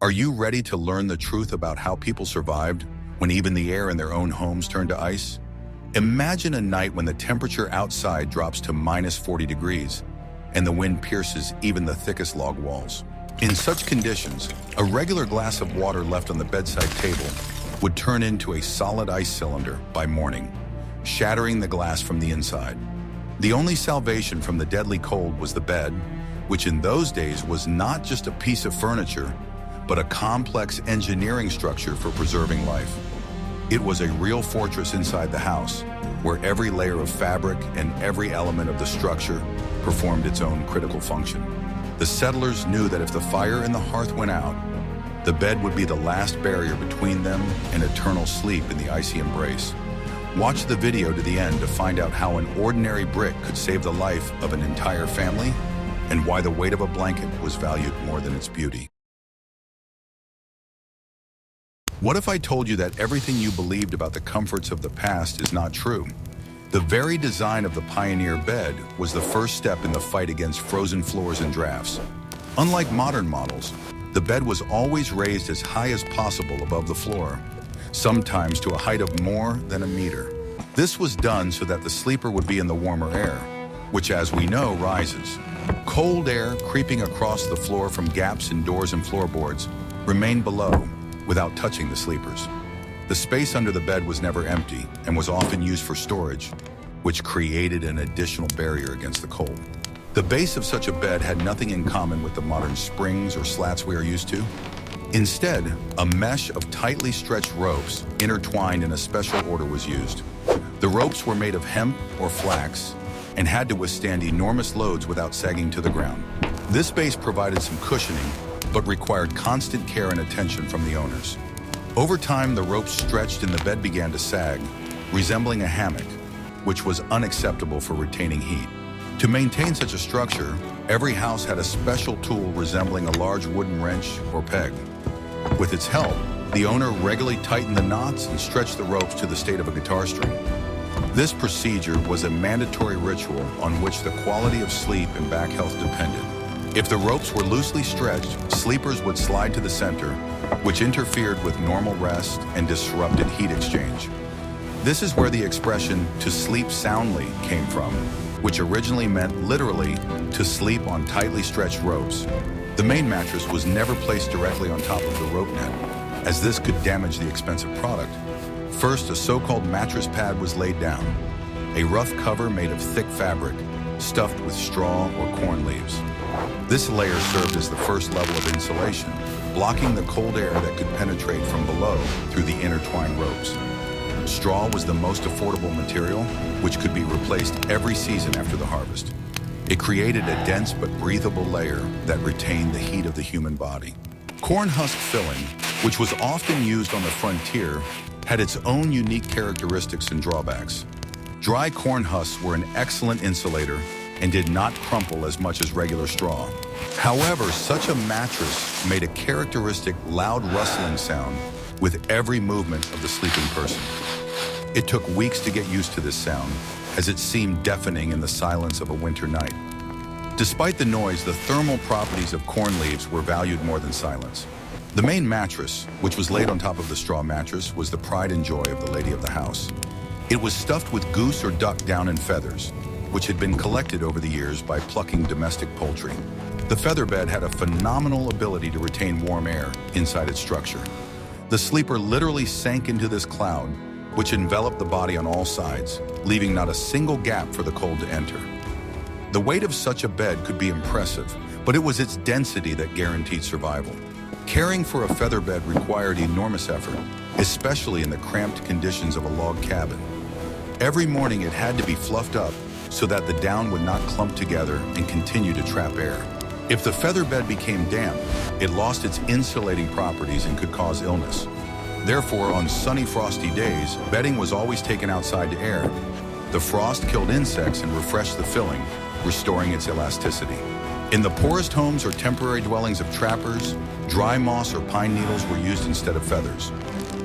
Are you ready to learn the truth about how people survived when even the air in their own homes turned to ice? Imagine a night when the temperature outside drops to -40 degrees and the wind pierces even the thickest log walls. In such conditions, a regular glass of water left on the bedside table would turn into a solid ice cylinder by morning, shattering the glass from the inside. The only salvation from the deadly cold was the bed, which in those days was not just a piece of furniture, but a complex engineering structure for preserving life. It was a real fortress inside the house, where every layer of fabric and every element of the structure performed its own critical function. The settlers knew that if the fire in the hearth went out, the bed would be the last barrier between them and eternal sleep in the icy embrace. Watch the video to the end to find out how an ordinary brick could save the life of an entire family and why the weight of a blanket was valued more than its beauty. What if I told you that everything you believed about the comforts of the past is not true? The very design of the pioneer bed was the first step in the fight against frozen floors and drafts. Unlike modern models, the bed was always raised as high as possible above the floor, sometimes to a height of more than a meter. This was done so that the sleeper would be in the warmer air, which, as we know, rises. Cold air creeping across the floor from gaps in doors and floorboards remained below without touching the sleepers. The space under the bed was never empty and was often used for storage, which created an additional barrier against the cold. The base of such a bed had nothing in common with the modern springs or slats we are used to. Instead, a mesh of tightly stretched ropes intertwined in a special order was used. The ropes were made of hemp or flax and had to withstand enormous loads without sagging to the ground. This base provided some cushioning, but required constant care and attention from the owners. Over time, the ropes stretched and the bed began to sag, resembling a hammock, which was unacceptable for retaining heat. To maintain such a structure, every house had a special tool resembling a large wooden wrench or peg. With its help, the owner regularly tightened the knots and stretched the ropes to the state of a guitar string. This procedure was a mandatory ritual on which the quality of sleep and back health depended. If the ropes were loosely stretched, sleepers would slide to the center, which interfered with normal rest and disrupted heat exchange. This is where the expression "to sleep soundly" came from, which originally meant literally to sleep on tightly stretched ropes. The main mattress was never placed directly on top of the rope net, as this could damage the expensive product. First, a so-called mattress pad was laid down, a rough cover made of thick fabric, stuffed with straw or corn leaves. This layer served as the first level of insulation, blocking the cold air that could penetrate from below through the intertwined ropes. Straw was the most affordable material, which could be replaced every season after the harvest. It created a dense but breathable layer that retained the heat of the human body. Corn husk filling, which was often used on the frontier, had its own unique characteristics and drawbacks. Dry corn husks were an excellent insulator and did not crumple as much as regular straw. However, such a mattress made a characteristic loud rustling sound with every movement of the sleeping person. It took weeks to get used to this sound, as it seemed deafening in the silence of a winter night. Despite the noise, the thermal properties of corn leaves were valued more than silence. The main mattress, which was laid on top of the straw mattress, was the pride and joy of the lady of the house. It was stuffed with goose or duck down and feathers, which had been collected over the years by plucking domestic poultry. The feather bed had a phenomenal ability to retain warm air inside its structure. The sleeper literally sank into this cloud, which enveloped the body on all sides, leaving not a single gap for the cold to enter. The weight of such a bed could be impressive, but it was its density that guaranteed survival. Caring for a feather bed required enormous effort, especially in the cramped conditions of a log cabin. Every morning it had to be fluffed up so that the down would not clump together and continue to trap air. If the feather bed became damp, it lost its insulating properties and could cause illness. Therefore, on sunny, frosty days, bedding was always taken outside to air. The frost killed insects and refreshed the filling, restoring its elasticity. In the poorest homes or temporary dwellings of trappers, dry moss or pine needles were used instead of feathers.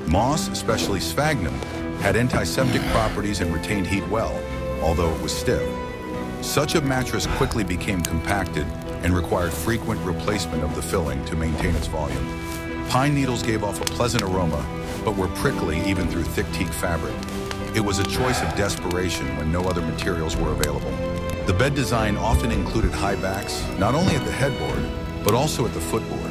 Moss, especially sphagnum, had antiseptic properties and retained heat well, although it was stiff. Such a mattress quickly became compacted and required frequent replacement of the filling to maintain its volume. Pine needles gave off a pleasant aroma, but were prickly even through thick teak fabric. It was a choice of desperation when no other materials were available. The bed design often included high backs, not only at the headboard, but also at the footboard.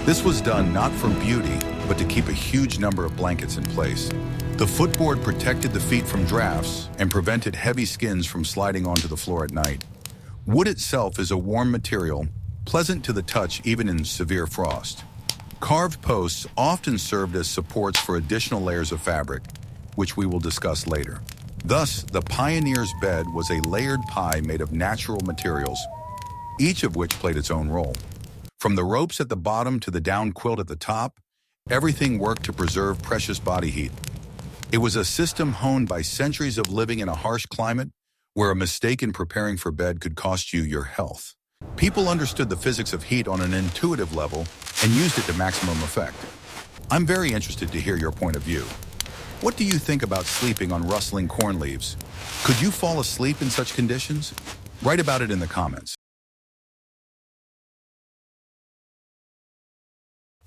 This was done not for beauty, but to keep a huge number of blankets in place. The footboard protected the feet from drafts and prevented heavy skins from sliding onto the floor at night. Wood itself is a warm material, pleasant to the touch even in severe frost. Carved posts often served as supports for additional layers of fabric, which we will discuss later. Thus, the pioneer's bed was a layered pie made of natural materials, each of which played its own role. From the ropes at the bottom to the down quilt at the top, everything worked to preserve precious body heat. It was a system honed by centuries of living in a harsh climate where a mistake in preparing for bed could cost you your health. People understood the physics of heat on an intuitive level and used it to maximum effect. I'm very interested to hear your point of view. What do you think about sleeping on rustling corn leaves? Could you fall asleep in such conditions? Write about it in the comments.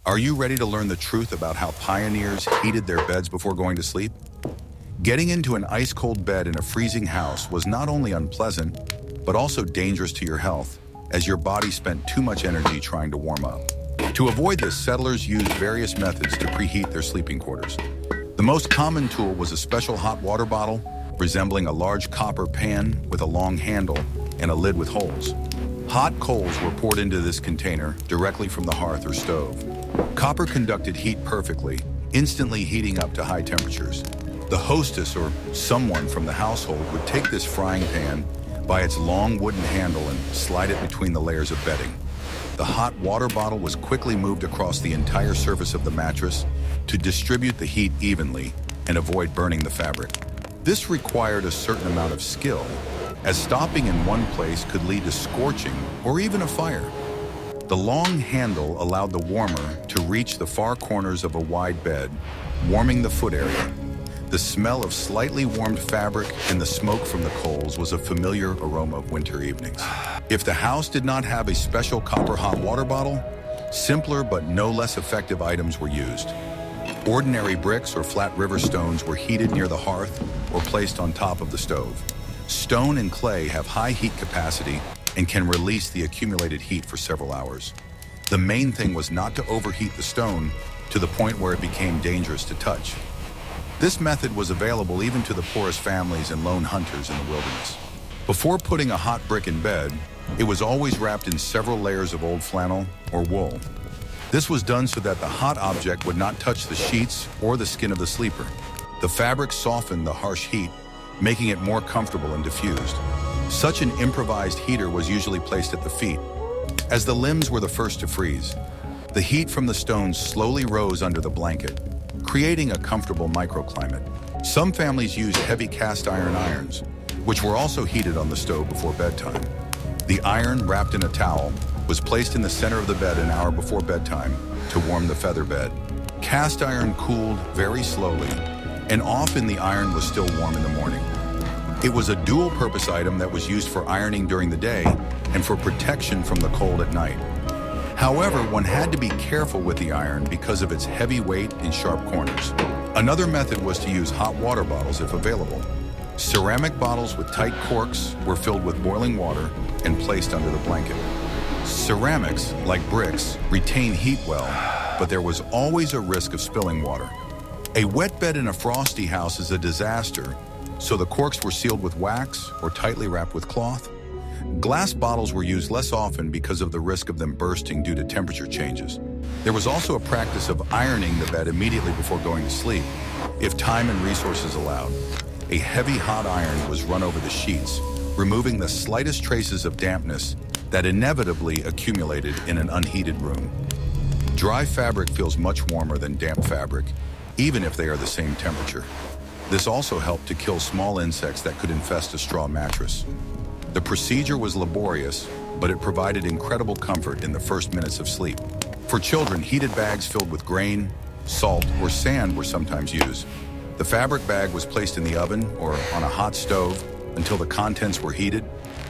Are you ready to learn the truth about how pioneers heated their beds before going to sleep? Getting into an ice-cold bed in a freezing house was not only unpleasant, but also dangerous to your health, as your body spent too much energy trying to warm up. To avoid this, settlers used various methods to preheat their sleeping quarters. The most common tool was a special hot water bottle, resembling a large copper pan with a long handle and a lid with holes. Hot coals were poured into this container directly from the hearth or stove. Copper conducted heat perfectly, instantly heating up to high temperatures. The hostess or someone from the household would take this frying pan by its long wooden handle and slide it between the layers of bedding. The hot water bottle was quickly moved across the entire surface of the mattress to distribute the heat evenly and avoid burning the fabric. This required a certain amount of skill, as stopping in one place could lead to scorching or even a fire. The long handle allowed the warmer to reach the far corners of a wide bed, warming the foot area. The smell of slightly warmed fabric and the smoke from the coals was a familiar aroma of winter evenings. If the house did not have a special copper hot water bottle, simpler but no less effective items were used. Ordinary bricks or flat river stones were heated near the hearth or placed on top of the stove. Stone and clay have high heat capacity and can release the accumulated heat for several hours. The main thing was not to overheat the stone to the point where it became dangerous to touch. This method was available even to the poorest families and lone hunters in the wilderness. Before putting a hot brick in bed, it was always wrapped in several layers of old flannel or wool. This was done so that the hot object would not touch the sheets or the skin of the sleeper. The fabric softened the harsh heat, making it more comfortable and diffused. Such an improvised heater was usually placed at the feet, as the limbs were the first to freeze. The heat from the stones slowly rose under the blanket, creating a comfortable microclimate. Some families used heavy cast iron irons, which were also heated on the stove before bedtime. The iron, wrapped in a towel, was placed in the center of the bed an hour before bedtime to warm the feather bed. Cast iron cooled very slowly, and often the iron was still warm in the morning. It was a dual-purpose item that was used for ironing during the day and for protection from the cold at night. However, one had to be careful with the iron because of its heavy weight and sharp corners. Another method was to use hot water bottles if available. Ceramic bottles with tight corks were filled with boiling water and placed under the blanket. Ceramics, like bricks, retain heat well, but there was always a risk of spilling water. A wet bed in a frosty house is a disaster, so the corks were sealed with wax or tightly wrapped with cloth. Glass bottles were used less often because of the risk of them bursting due to temperature changes. There was also a practice of ironing the bed immediately before going to sleep, if time and resources allowed. A heavy hot iron was run over the sheets, removing the slightest traces of dampness that inevitably accumulated in an unheated room. Dry fabric feels much warmer than damp fabric, even if they are the same temperature. This also helped to kill small insects that could infest a straw mattress. The procedure was laborious, but it provided incredible comfort in the first minutes of sleep. For children, heated bags filled with grain, salt, or sand were sometimes used. The fabric bag was placed in the oven or on a hot stove until the contents were heated.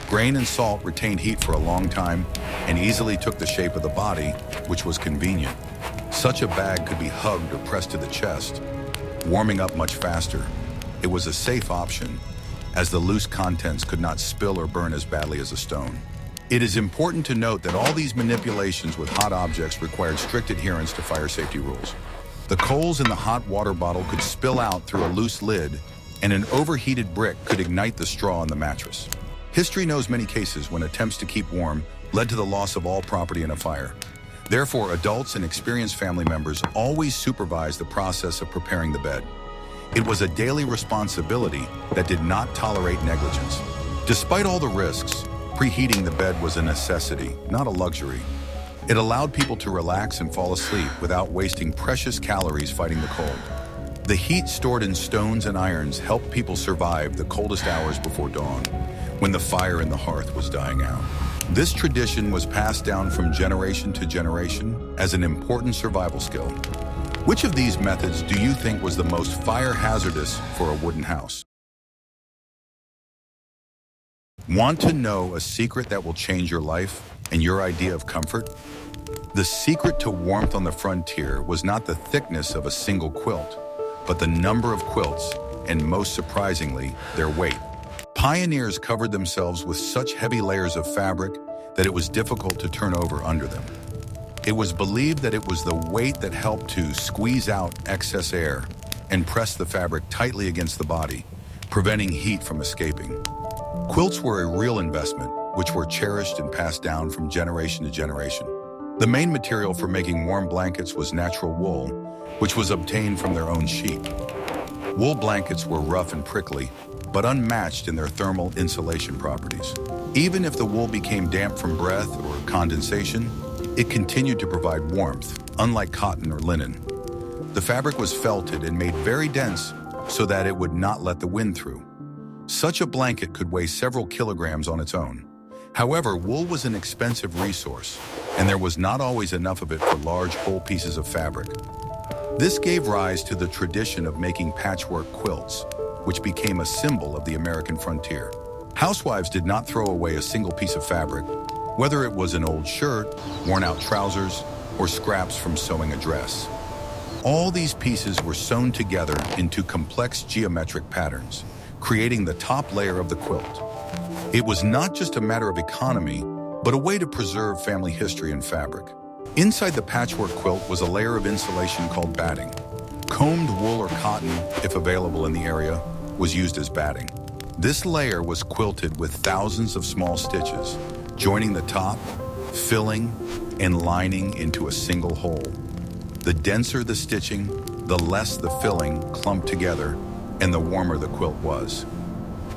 Grain and salt retained heat for a long time and easily took the shape of the body, which was convenient. Such a bag could be hugged or pressed to the chest, warming up much faster. It was a safe option, as the loose contents could not spill or burn as badly as a stone. It is important to note that all these manipulations with hot objects required strict adherence to fire safety rules. The coals in the hot water bottle could spill out through a loose lid, and an overheated brick could ignite the straw on the mattress. History knows many cases when attempts to keep warm led to the loss of all property in a fire. Therefore, adults and experienced family members always supervised the process of preparing the bed. It was a daily responsibility that did not tolerate negligence. Despite all the risks, preheating the bed was a necessity, not a luxury. It allowed people to relax and fall asleep without wasting precious calories fighting the cold. The heat stored in stones and irons helped people survive the coldest hours before dawn, when the fire in the hearth was dying out. This tradition was passed down from generation to generation as an important survival skill. Which of these methods do you think was the most fire hazardous for a wooden house? Want to know a secret that will change your life and your idea of comfort? The secret to warmth on the frontier was not the thickness of a single quilt, but the number of quilts, and most surprisingly, their weight. Pioneers covered themselves with such heavy layers of fabric that it was difficult to turn over under them. It was believed that it was the weight that helped to squeeze out excess air and press the fabric tightly against the body, preventing heat from escaping. Quilts were a real investment, which were cherished and passed down from generation to generation. The main material for making warm blankets was natural wool, which was obtained from their own sheep. Wool blankets were rough and prickly, but unmatched in their thermal insulation properties. Even if the wool became damp from breath or condensation, it continued to provide warmth, unlike cotton or linen. The fabric was felted and made very dense so that it would not let the wind through. Such a blanket could weigh several kilograms on its own. However, wool was an expensive resource, and there was not always enough of it for large whole pieces of fabric. This gave rise to the tradition of making patchwork quilts, which became a symbol of the American frontier. Housewives did not throw away a single piece of fabric, whether it was an old shirt, worn-out trousers, or scraps from sewing a dress. All these pieces were sewn together into complex geometric patterns, creating the top layer of the quilt. It was not just a matter of economy, but a way to preserve family history and fabric. Inside the patchwork quilt was a layer of insulation called batting. Combed wool or cotton, if available in the area, was used as batting. This layer was quilted with thousands of small stitches, joining the top, filling, and lining into a single whole. The denser the stitching, the less the filling clumped together, and the warmer the quilt was.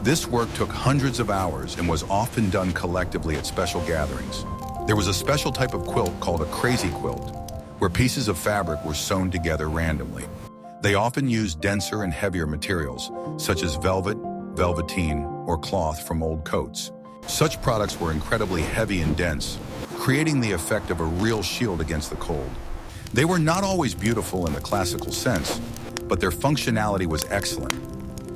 This work took hundreds of hours and was often done collectively at special gatherings. There was a special type of quilt called a crazy quilt, where pieces of fabric were sewn together randomly. They often used denser and heavier materials, such as velvet, velveteen, or cloth from old coats. Such products were incredibly heavy and dense, creating the effect of a real shield against the cold. They were not always beautiful in the classical sense, but their functionality was excellent.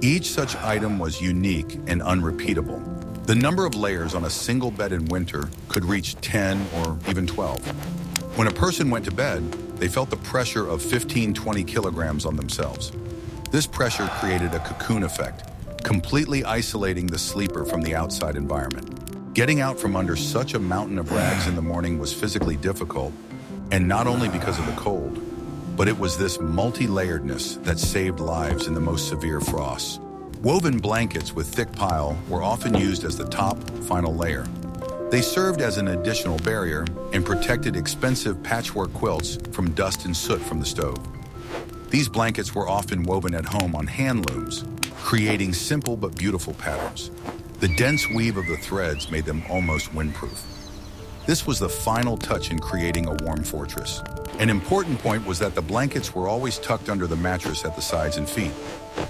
Each such item was unique and unrepeatable. The number of layers on a single bed in winter could reach 10 or even 12. When a person went to bed, they felt the pressure of 15-20 kilograms on themselves. This pressure created a cocoon effect, completely isolating the sleeper from the outside environment. Getting out from under such a mountain of rags in the morning was physically difficult, and not only because of the cold, but it was this multi-layeredness that saved lives in the most severe frosts. Woven blankets with thick pile were often used as the top, final layer. They served as an additional barrier and protected expensive patchwork quilts from dust and soot from the stove. These blankets were often woven at home on hand looms, creating simple but beautiful patterns. The dense weave of the threads made them almost windproof. This was the final touch in creating a warm fortress. An important point was that the blankets were always tucked under the mattress at the sides and feet.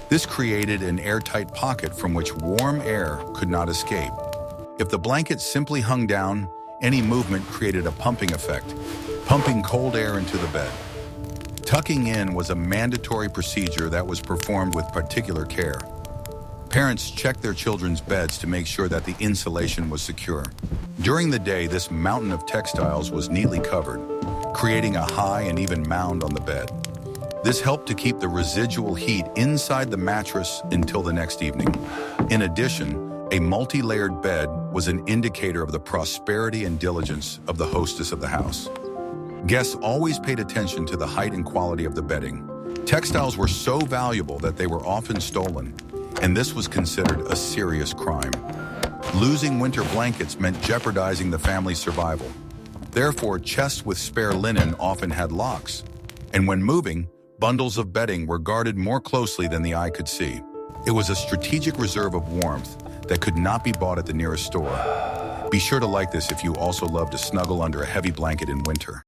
This created an airtight pocket from which warm air could not escape. If the blanket simply hung down, any movement created a pumping effect, pumping cold air into the bed. Tucking in was a mandatory procedure that was performed with particular care. Parents checked their children's beds to make sure that the insulation was secure. During the day, this mountain of textiles was neatly covered, creating a high and even mound on the bed. This helped to keep the residual heat inside the mattress until the next evening. In addition, a multi-layered bed was an indicator of the prosperity and diligence of the hostess of the house. Guests always paid attention to the height and quality of the bedding. Textiles were so valuable that they were often stolen, and this was considered a serious crime. Losing winter blankets meant jeopardizing the family's survival. Therefore, chests with spare linen often had locks, and when moving, bundles of bedding were guarded more closely than the eye could see. It was a strategic reserve of warmth that could not be bought at the nearest store. Be sure to like this if you also love to snuggle under a heavy blanket in winter.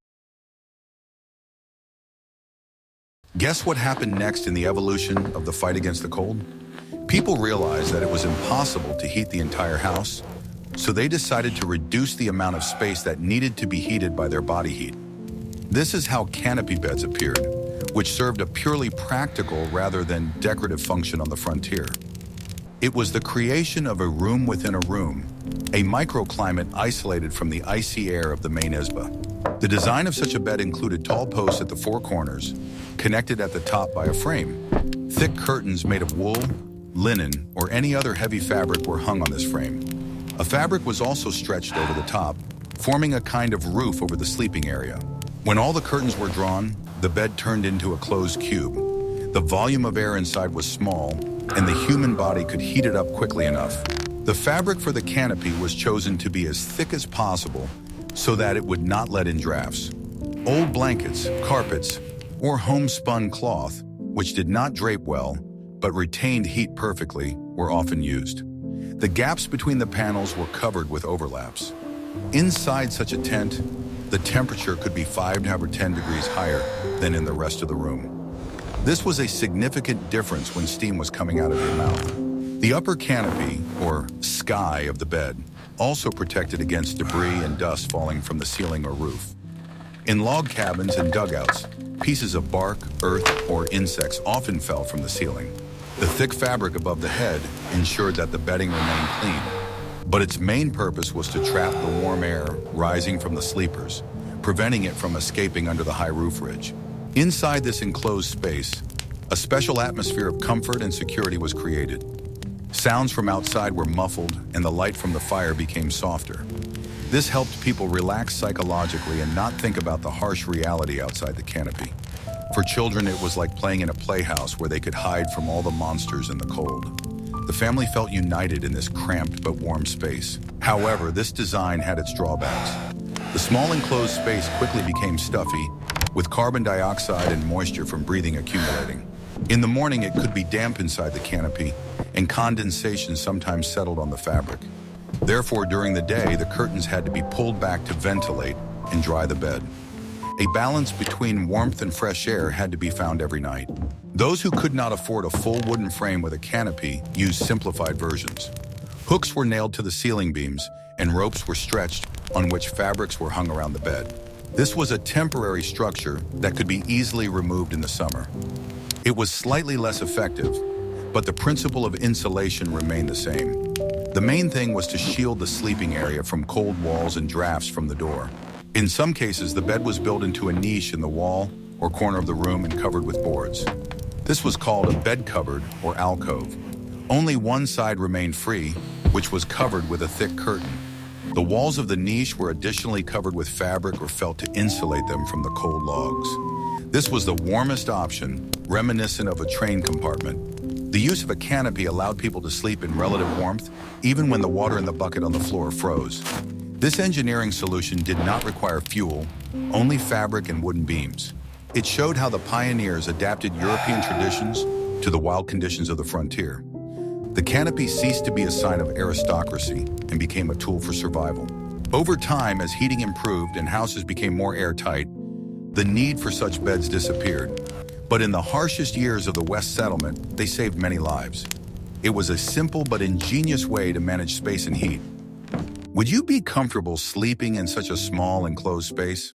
Guess what happened next in the evolution of the fight against the cold? People realized that it was impossible to heat the entire house, so they decided to reduce the amount of space that needed to be heated by their body heat. This is how canopy beds appeared, which served a purely practical rather than decorative function on the frontier. It was the creation of a room within a room, a microclimate isolated from the icy air of the main izba. The design of such a bed included tall posts at the four corners, connected at the top by a frame. Thick curtains made of wool, linen, or any other heavy fabric were hung on this frame. A fabric was also stretched over the top, forming a kind of roof over the sleeping area. When all the curtains were drawn, the bed turned into a closed cube. The volume of air inside was small, and the human body could heat it up quickly enough. The fabric for the canopy was chosen to be as thick as possible so that it would not let in drafts. Old blankets, carpets, or homespun cloth, which did not drape well but retained heat perfectly, were often used. The gaps between the panels were covered with overlaps. Inside such a tent, the temperature could be 5 to 10 degrees higher than in the rest of the room. This was a significant difference when steam was coming out of your mouth. The upper canopy, or sky of the bed, also protected against debris and dust falling from the ceiling or roof. In log cabins and dugouts, pieces of bark, earth, or insects often fell from the ceiling. The thick fabric above the head ensured that the bedding remained clean, but its main purpose was to trap the warm air rising from the sleepers, preventing it from escaping under the high roof ridge. Inside this enclosed space, a special atmosphere of comfort and security was created. Sounds from outside were muffled, and the light from the fire became softer. This helped people relax psychologically and not think about the harsh reality outside the canopy. For children, it was like playing in a playhouse where they could hide from all the monsters in the cold. The family felt united in this cramped but warm space. However, this design had its drawbacks. The small enclosed space quickly became stuffy, with carbon dioxide and moisture from breathing accumulating. In the morning, it could be damp inside the canopy, and condensation sometimes settled on the fabric. Therefore, during the day, the curtains had to be pulled back to ventilate and dry the bed. A balance between warmth and fresh air had to be found every night. Those who could not afford a full wooden frame with a canopy used simplified versions. Hooks were nailed to the ceiling beams, and ropes were stretched on which fabrics were hung around the bed. This was a temporary structure that could be easily removed in the summer. It was slightly less effective, but the principle of insulation remained the same. The main thing was to shield the sleeping area from cold walls and drafts from the door. In some cases, the bed was built into a niche in the wall or corner of the room and covered with boards. This was called a bed cupboard or alcove. Only one side remained free, which was covered with a thick curtain. The walls of the niche were additionally covered with fabric or felt to insulate them from the cold logs. This was the warmest option, reminiscent of a train compartment. The use of a canopy allowed people to sleep in relative warmth, even when the water in the bucket on the floor froze. This engineering solution did not require fuel, only fabric and wooden beams. It showed how the pioneers adapted European traditions to the wild conditions of the frontier. The canopy ceased to be a sign of aristocracy and became a tool for survival. Over time, as heating improved and houses became more airtight, the need for such beds disappeared. But in the harshest years of the West settlement, they saved many lives. It was a simple but ingenious way to manage space and heat. Would you be comfortable sleeping in such a small, enclosed space?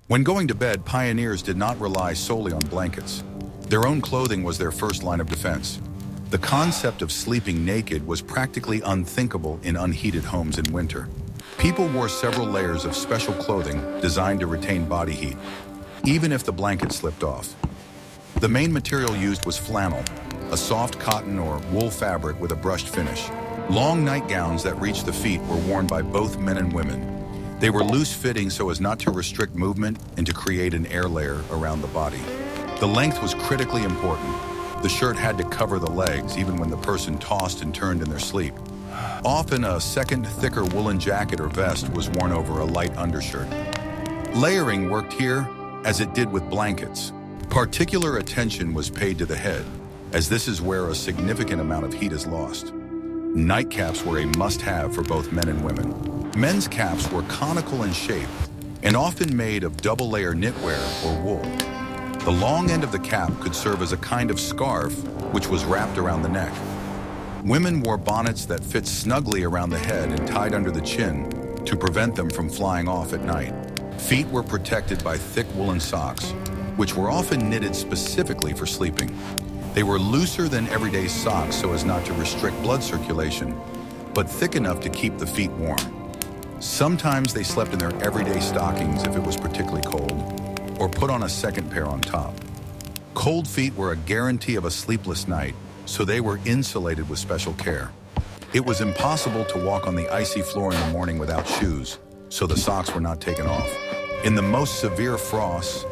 When going to bed, pioneers did not rely solely on blankets. Their own clothing was their first line of defense. The concept of sleeping naked was practically unthinkable in unheated homes in winter. People wore several layers of special clothing designed to retain body heat, even if the blanket slipped off. The main material used was flannel, a soft cotton or wool fabric with a brushed finish. Long nightgowns that reached the feet were worn by both men and women. They were loose-fitting so as not to restrict movement and to create an air layer around the body. The length was critically important. The shirt had to cover the legs even when the person tossed and turned in their sleep. Often a second, thicker woolen jacket or vest was worn over a light undershirt. Layering worked here as it did with blankets. Particular attention was paid to the head, as this is where a significant amount of heat is lost. Nightcaps were a must-have for both men and women. Men's caps were conical in shape and often made of double-layer knitwear or wool. The long end of the cap could serve as a kind of scarf, which was wrapped around the neck. Women wore bonnets that fit snugly around the head and tied under the chin to prevent them from flying off at night. Feet were protected by thick woolen socks, which were often knitted specifically for sleeping. They were looser than everyday socks so as not to restrict blood circulation, but thick enough to keep the feet warm. Sometimes they slept in their everyday stockings if it was particularly cold, or put on a second pair on top. Cold feet were a guarantee of a sleepless night, so they were insulated with special care. It was impossible to walk on the icy floor in the morning without shoes, so the socks were not taken off. In the most severe frosts,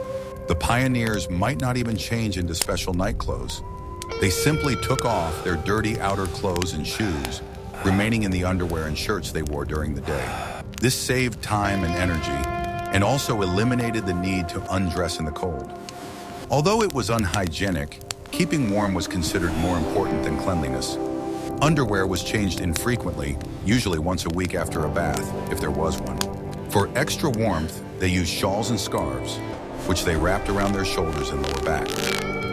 the pioneers might not even change into special night clothes. They simply took off their dirty outer clothes and shoes, remaining in the underwear and shirts they wore during the day. This saved time and energy, and also eliminated the need to undress in the cold. Although it was unhygienic, keeping warm was considered more important than cleanliness. Underwear was changed infrequently, usually once a week after a bath, if there was one. For extra warmth, they used shawls and scarves, which they wrapped around their shoulders and lower back.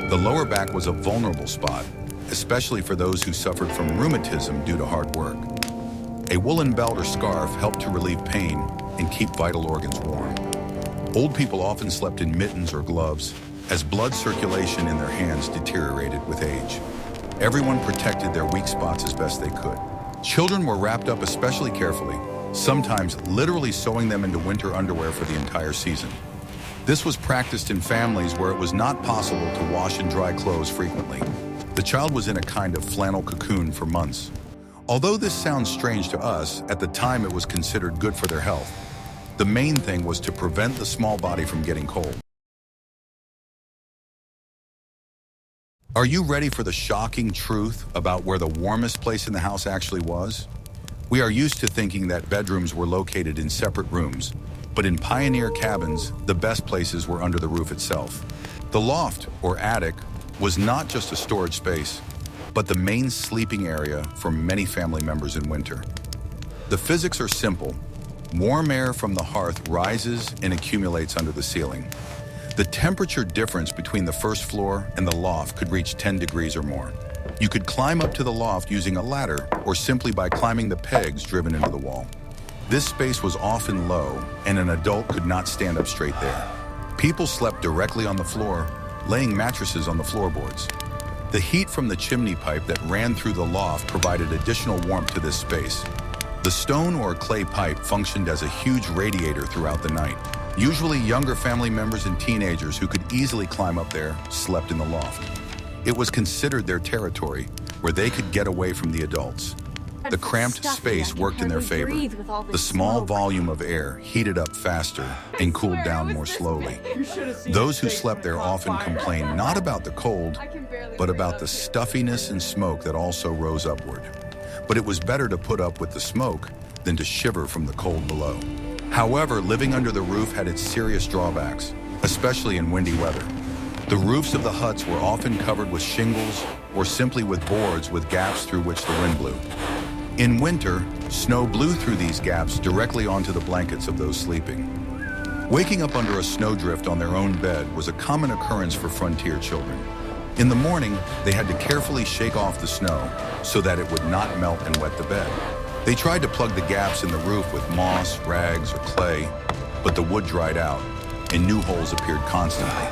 The lower back was a vulnerable spot, especially for those who suffered from rheumatism due to hard work. A woolen belt or scarf helped to relieve pain and keep vital organs warm. Old people often slept in mittens or gloves, as blood circulation in their hands deteriorated with age. Everyone protected their weak spots as best they could. Children were wrapped up especially carefully, sometimes literally sewing them into winter underwear for the entire season. This was practiced in families where it was not possible to wash and dry clothes frequently. The child was in a kind of flannel cocoon for months. Although this sounds strange to us, at the time it was considered good for their health. The main thing was to prevent the small body from getting cold. Are you ready for the shocking truth about where the warmest place in the house actually was? We are used to thinking that bedrooms were located in separate rooms, but in pioneer cabins, the best places were under the roof itself. The loft, or attic, was not just a storage space, but the main sleeping area for many family members in winter. The physics are simple. Warm air from the hearth rises and accumulates under the ceiling. The temperature difference between the first floor and the loft could reach 10 degrees or more. You could climb up to the loft using a ladder or simply by climbing the pegs driven into the wall. This space was often low, and an adult could not stand up straight there. People slept directly on the floor, laying mattresses on the floorboards. The heat from the chimney pipe that ran through the loft provided additional warmth to this space. The stone or clay pipe functioned as a huge radiator throughout the night. Usually younger family members and teenagers who could easily climb up there slept in the loft. It was considered their territory, where they could get away from the adults. The cramped space worked in their favor. The small volume of air heated up faster and cooled down more slowly. Those who slept there often complained not about the cold, but about the stuffiness and smoke that also rose upward. But it was better to put up with the smoke than to shiver from the cold below. However, living under the roof had its serious drawbacks, especially in windy weather. The roofs of the huts were often covered with shingles or simply with boards with gaps through which the wind blew. In winter, snow blew through these gaps directly onto the blankets of those sleeping. Waking up under a snowdrift on their own bed was a common occurrence for frontier children. In the morning, they had to carefully shake off the snow so that it would not melt and wet the bed. They tried to plug the gaps in the roof with moss, rags, or clay, but the wood dried out and new holes appeared constantly.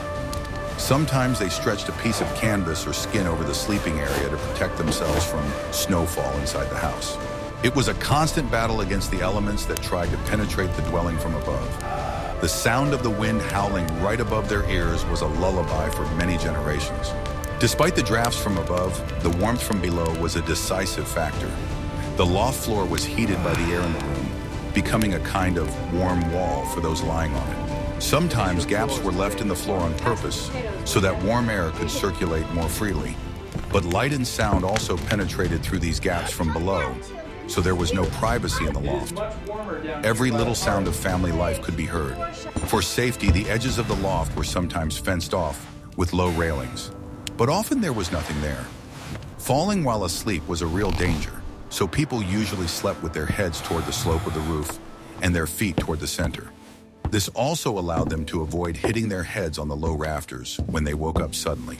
Sometimes they stretched a piece of canvas or skin over the sleeping area to protect themselves from snowfall inside the house. It was a constant battle against the elements that tried to penetrate the dwelling from above. The sound of the wind howling right above their ears was a lullaby for many generations. Despite the drafts from above, the warmth from below was a decisive factor. The loft floor was heated by the air in the room, becoming a kind of warm wall for those lying on it. Sometimes gaps were left in the floor on purpose so that warm air could circulate more freely. But light and sound also penetrated through these gaps from below, so there was no privacy in the loft. Every little sound of family life could be heard. For safety, the edges of the loft were sometimes fenced off with low railings, but often there was nothing there. Falling while asleep was a real danger, so people usually slept with their heads toward the slope of the roof and their feet toward the center. This also allowed them to avoid hitting their heads on the low rafters when they woke up suddenly.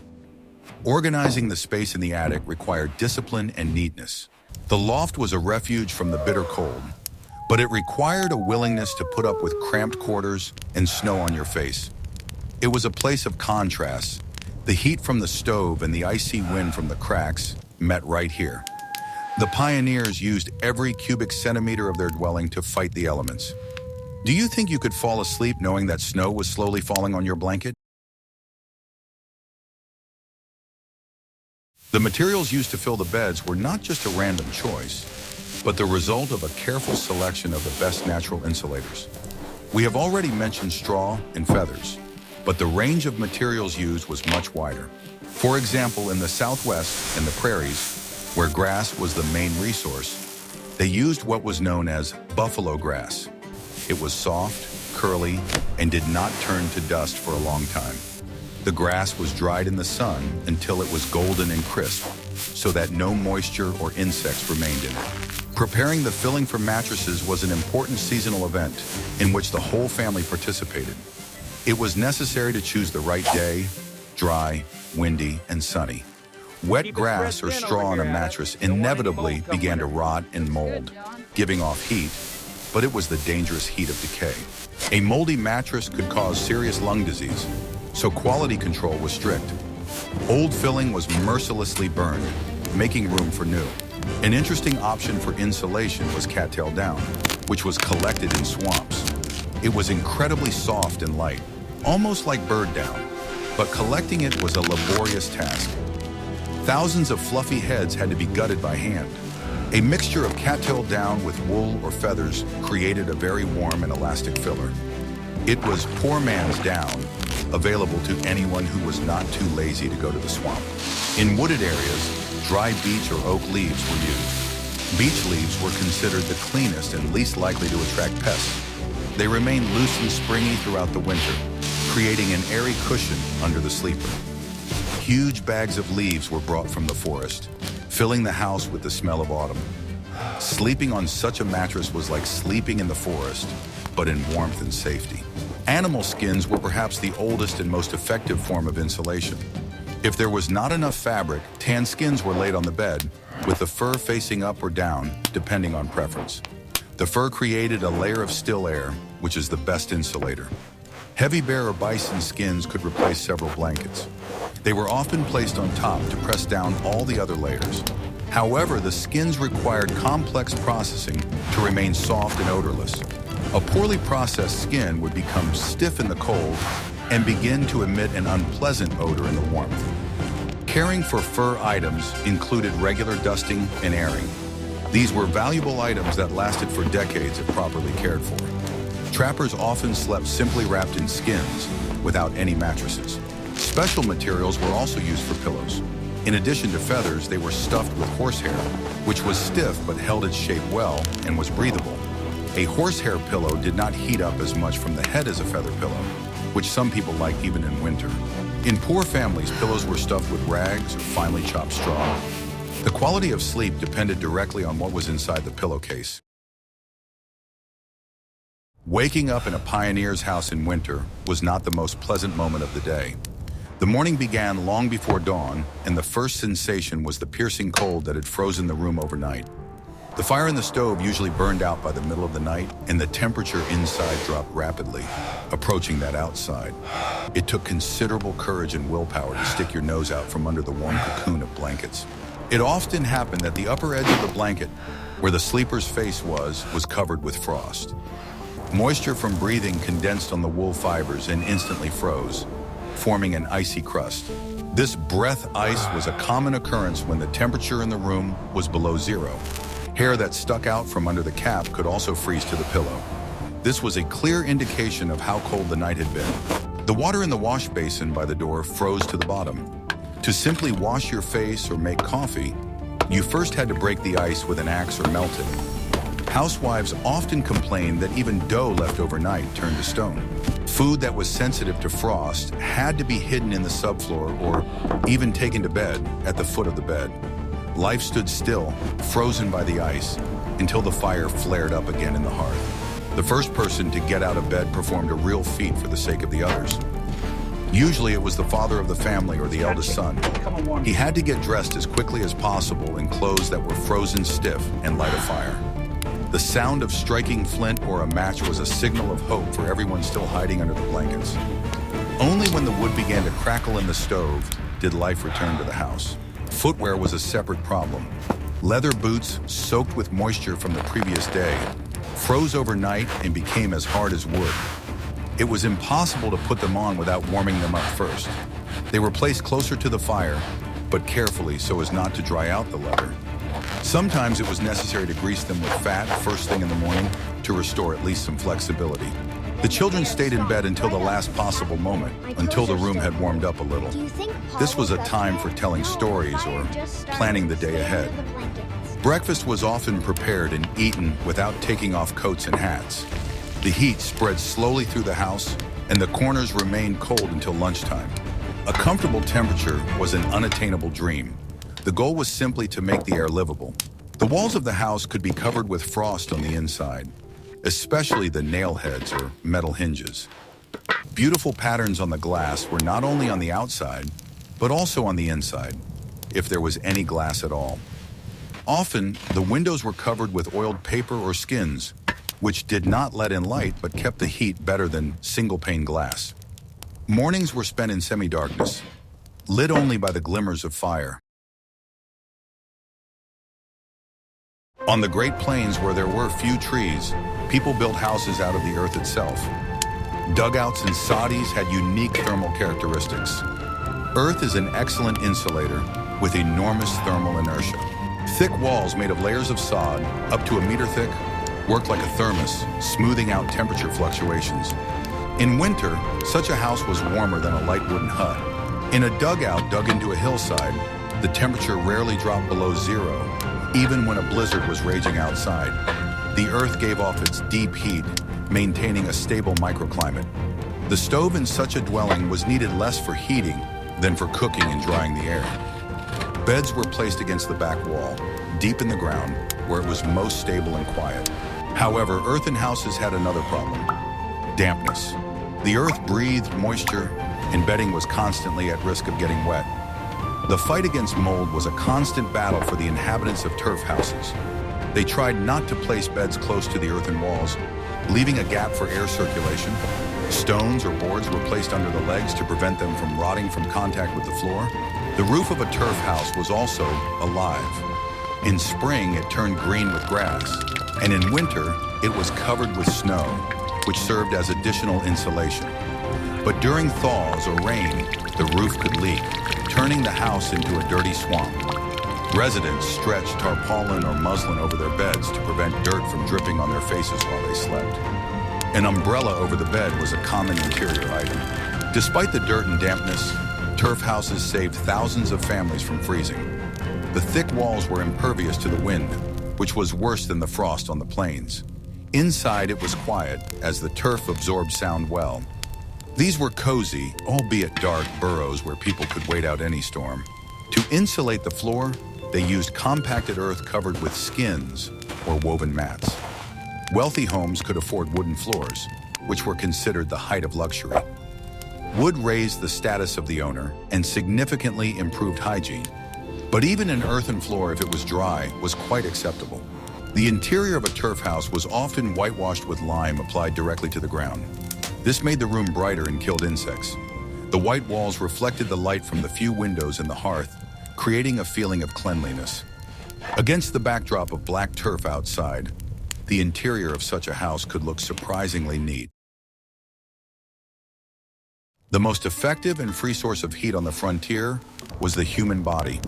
Organizing the space in the attic required discipline and neatness. The loft was a refuge from the bitter cold, but it required a willingness to put up with cramped quarters and snow on your face. It was a place of contrasts. The heat from the stove and the icy wind from the cracks met right here. The pioneers used every cubic centimeter of their dwelling to fight the elements. Do you think you could fall asleep knowing that snow was slowly falling on your blanket? The materials used to fill the beds were not just a random choice, but the result of a careful selection of the best natural insulators. We have already mentioned straw and feathers, but the range of materials used was much wider. For example, in the Southwest and the prairies, where grass was the main resource, they used what was known as buffalo grass. It was soft, curly, and did not turn to dust for a long time. The grass was dried in the sun until it was golden and crisp, so that no moisture or insects remained in it. Preparing the filling for mattresses was an important seasonal event in which the whole family participated. It was necessary to choose the right day, dry, windy, and sunny. Wet grass or straw on a mattress inevitably began to rot and mold, giving off heat, but it was the dangerous heat of decay. A moldy mattress could cause serious lung disease, so quality control was strict. Old filling was mercilessly burned, making room for new. An interesting option for insulation was cattail down, which was collected in swamps. It was incredibly soft and light, almost like bird down, but collecting it was a laborious task. Thousands of fluffy heads had to be gutted by hand. A mixture of cattail down with wool or feathers created a very warm and elastic filler. It was poor man's down, available to anyone who was not too lazy to go to the swamp. In wooded areas, dry beech or oak leaves were used. Beech leaves were considered the cleanest and least likely to attract pests. They remained loose and springy throughout the winter, creating an airy cushion under the sleeper. Huge bags of leaves were brought from the forest, filling the house with the smell of autumn. Sleeping on such a mattress was like sleeping in the forest, but in warmth and safety. Animal skins were perhaps the oldest and most effective form of insulation. If there was not enough fabric, tan skins were laid on the bed, with the fur facing up or down, depending on preference. The fur created a layer of still air, which is the best insulator. Heavy bear or bison skins could replace several blankets. They were often placed on top to press down all the other layers. However, the skins required complex processing to remain soft and odorless. A poorly processed skin would become stiff in the cold and begin to emit an unpleasant odor in the warmth. Caring for fur items included regular dusting and airing. These were valuable items that lasted for decades if properly cared for. Trappers often slept simply wrapped in skins, without any mattresses. Special materials were also used for pillows. In addition to feathers, they were stuffed with horsehair, which was stiff but held its shape well and was breathable. A horsehair pillow did not heat up as much from the head as a feather pillow, which some people liked even in winter. In poor families, pillows were stuffed with rags or finely chopped straw. The quality of sleep depended directly on what was inside the pillowcase. Waking up in a pioneer's house in winter was not the most pleasant moment of the day. The morning began long before dawn, and the first sensation was the piercing cold that had frozen the room overnight. The fire in the stove usually burned out by the middle of the night, and the temperature inside dropped rapidly, approaching that outside. It took considerable courage and willpower to stick your nose out from under the warm cocoon of blankets. It often happened that the upper edge of the blanket, where the sleeper's face was covered with frost. Moisture from breathing condensed on the wool fibers and instantly froze, forming an icy crust. This breath ice was a common occurrence when the temperature in the room was below zero. Hair that stuck out from under the cap could also freeze to the pillow. This was a clear indication of how cold the night had been. The water in the wash basin by the door froze to the bottom. To simply wash your face or make coffee, you first had to break the ice with an axe or melt it. Housewives often complained that even dough left overnight turned to stone. Food that was sensitive to frost had to be hidden in the subfloor or even taken to bed at the foot of the bed. Life stood still, frozen by the ice, until the fire flared up again in the hearth. The first person to get out of bed performed a real feat for the sake of the others. Usually it was the father of the family or the eldest son. He had to get dressed as quickly as possible in clothes that were frozen stiff and light a fire. The sound of striking flint or a match was a signal of hope for everyone still hiding under the blankets. Only when the wood began to crackle in the stove did life return to the house. Footwear was a separate problem. Leather boots, soaked with moisture from the previous day, froze overnight and became as hard as wood. It was impossible to put them on without warming them up first. They were placed closer to the fire, but carefully so as not to dry out the leather. Sometimes it was necessary to grease them with fat first thing in the morning to restore at least some flexibility. The children stayed in bed until the last possible moment, until the room had warmed up a little. This was a time for telling stories or planning the day ahead. Breakfast was often prepared and eaten without taking off coats and hats. The heat spread slowly through the house, and the corners remained cold until lunchtime. A comfortable temperature was an unattainable dream. The goal was simply to make the air livable. The walls of the house could be covered with frost on the inside, especially the nail heads or metal hinges. Beautiful patterns on the glass were not only on the outside, but also on the inside, if there was any glass at all. Often, the windows were covered with oiled paper or skins, which did not let in light but kept the heat better than single-pane glass. Mornings were spent in semi-darkness, lit only by the glimmers of fire. On the Great Plains, where there were few trees, people built houses out of the earth itself. Dugouts and soddies had unique thermal characteristics. Earth is an excellent insulator with enormous thermal inertia. Thick walls made of layers of sod, up to a meter thick, worked like a thermos, smoothing out temperature fluctuations. In winter, such a house was warmer than a light wooden hut. In a dugout dug into a hillside, the temperature rarely dropped below zero, even when a blizzard was raging outside. The earth gave off its deep heat, maintaining a stable microclimate. The stove in such a dwelling was needed less for heating than for cooking and drying the air. Beds were placed against the back wall, deep in the ground, where it was most stable and quiet. However, earthen houses had another problem: dampness. The earth breathed moisture, and bedding was constantly at risk of getting wet. The fight against mold was a constant battle for the inhabitants of turf houses. They tried not to place beds close to the earthen walls, leaving a gap for air circulation. Stones or boards were placed under the legs to prevent them from rotting from contact with the floor. The roof of a turf house was also alive. In spring, it turned green with grass, and in winter, it was covered with snow, which served as additional insulation. But during thaws or rain, the roof could leak, turning the house into a dirty swamp. Residents stretched tarpaulin or muslin over their beds to prevent dirt from dripping on their faces while they slept. An umbrella over the bed was a common interior item. Despite the dirt and dampness, turf houses saved thousands of families from freezing. The thick walls were impervious to the wind, which was worse than the frost on the plains. Inside, it was quiet, as the turf absorbed sound well. These were cozy, albeit dark, burrows where people could wait out any storm. To insulate the floor, they used compacted earth covered with skins or woven mats. Wealthy homes could afford wooden floors, which were considered the height of luxury. Wood raised the status of the owner and significantly improved hygiene. But even an earthen floor, if it was dry, was quite acceptable. The interior of a turf house was often whitewashed with lime applied directly to the ground. This made the room brighter and killed insects. The white walls reflected the light from the few windows in the hearth, creating a feeling of cleanliness. Against the backdrop of black turf outside, the interior of such a house could look surprisingly neat. The most effective and free source of heat on the frontier was the human body.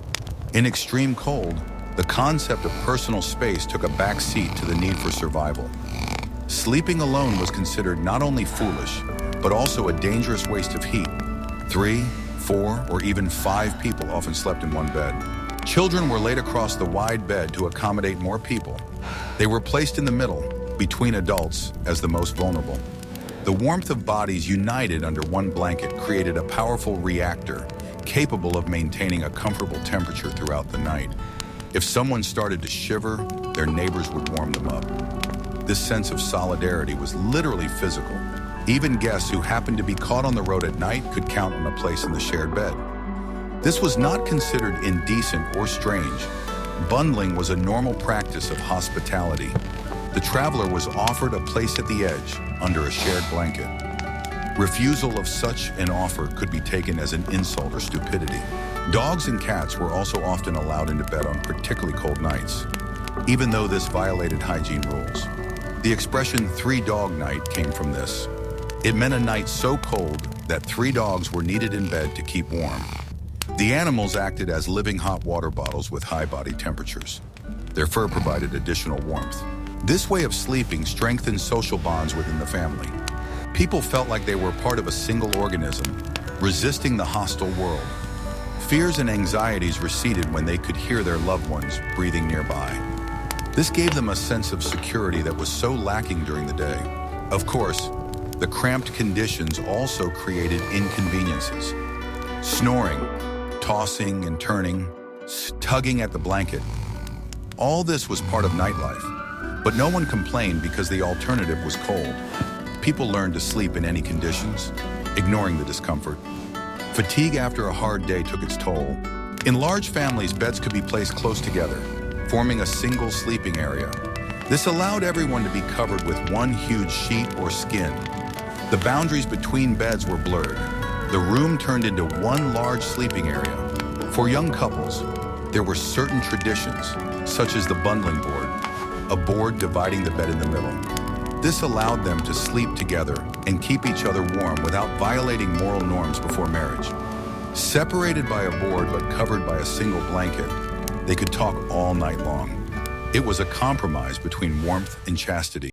In extreme cold, the concept of personal space took a back seat to the need for survival. Sleeping alone was considered not only foolish, but also a dangerous waste of heat. 3, 4, or even 5 people often slept in one bed. Children were laid across the wide bed to accommodate more people. They were placed in the middle, between adults, as the most vulnerable. The warmth of bodies united under one blanket created a powerful reactor capable of maintaining a comfortable temperature throughout the night. If someone started to shiver, their neighbors would warm them up. This sense of solidarity was literally physical. Even guests who happened to be caught on the road at night could count on a place in the shared bed. This was not considered indecent or strange. Bundling was a normal practice of hospitality. The traveler was offered a place at the edge, under a shared blanket. Refusal of such an offer could be taken as an insult or stupidity. Dogs and cats were also often allowed into bed on particularly cold nights, even though this violated hygiene rules. The expression "three-dog night" came from this. It meant a night so cold that 3 dogs were needed in bed to keep warm. The animals acted as living hot water bottles with high body temperatures. Their fur provided additional warmth. This way of sleeping strengthened social bonds within the family. People felt like they were part of a single organism, resisting the hostile world. Fears and anxieties receded when they could hear their loved ones breathing nearby. This gave them a sense of security that was so lacking during the day. Of course, the cramped conditions also created inconveniences. Snoring, tossing and turning, tugging at the blanket. All this was part of nightlife, but no one complained because the alternative was cold. People learned to sleep in any conditions, ignoring the discomfort. Fatigue after a hard day took its toll. In large families, beds could be placed close together, forming a single sleeping area. This allowed everyone to be covered with one huge sheet or skin. The boundaries between beds were blurred. The room turned into one large sleeping area. For young couples, there were certain traditions, such as the bundling board, a board dividing the bed in the middle. This allowed them to sleep together and keep each other warm without violating moral norms before marriage. Separated by a board but covered by a single blanket, they could talk all night long. It was a compromise between warmth and chastity.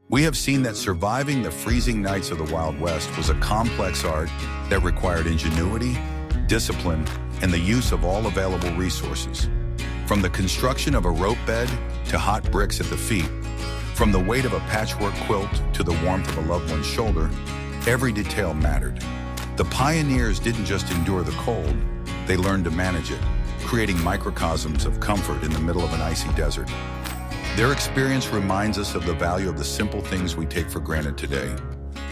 We have seen that surviving the freezing nights of the Wild West was a complex art that required ingenuity, discipline, and the use of all available resources. From the construction of a rope bed to hot bricks at the feet, from the weight of a patchwork quilt to the warmth of a loved one's shoulder, every detail mattered. The pioneers didn't just endure the cold, they learned to manage it, creating microcosms of comfort in the middle of an icy desert. Their experience reminds us of the value of the simple things we take for granted today.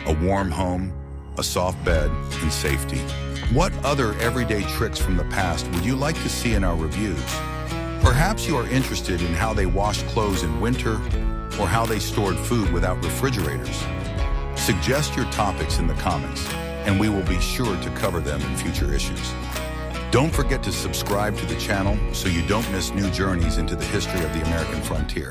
A warm home, a soft bed, and safety. What other everyday tricks from the past would you like to see in our reviews? Perhaps you are interested in how they washed clothes in winter or how they stored food without refrigerators. Suggest your topics in the comments, and we will be sure to cover them in future issues. Don't forget to subscribe to the channel so you don't miss new journeys into the history of the American frontier.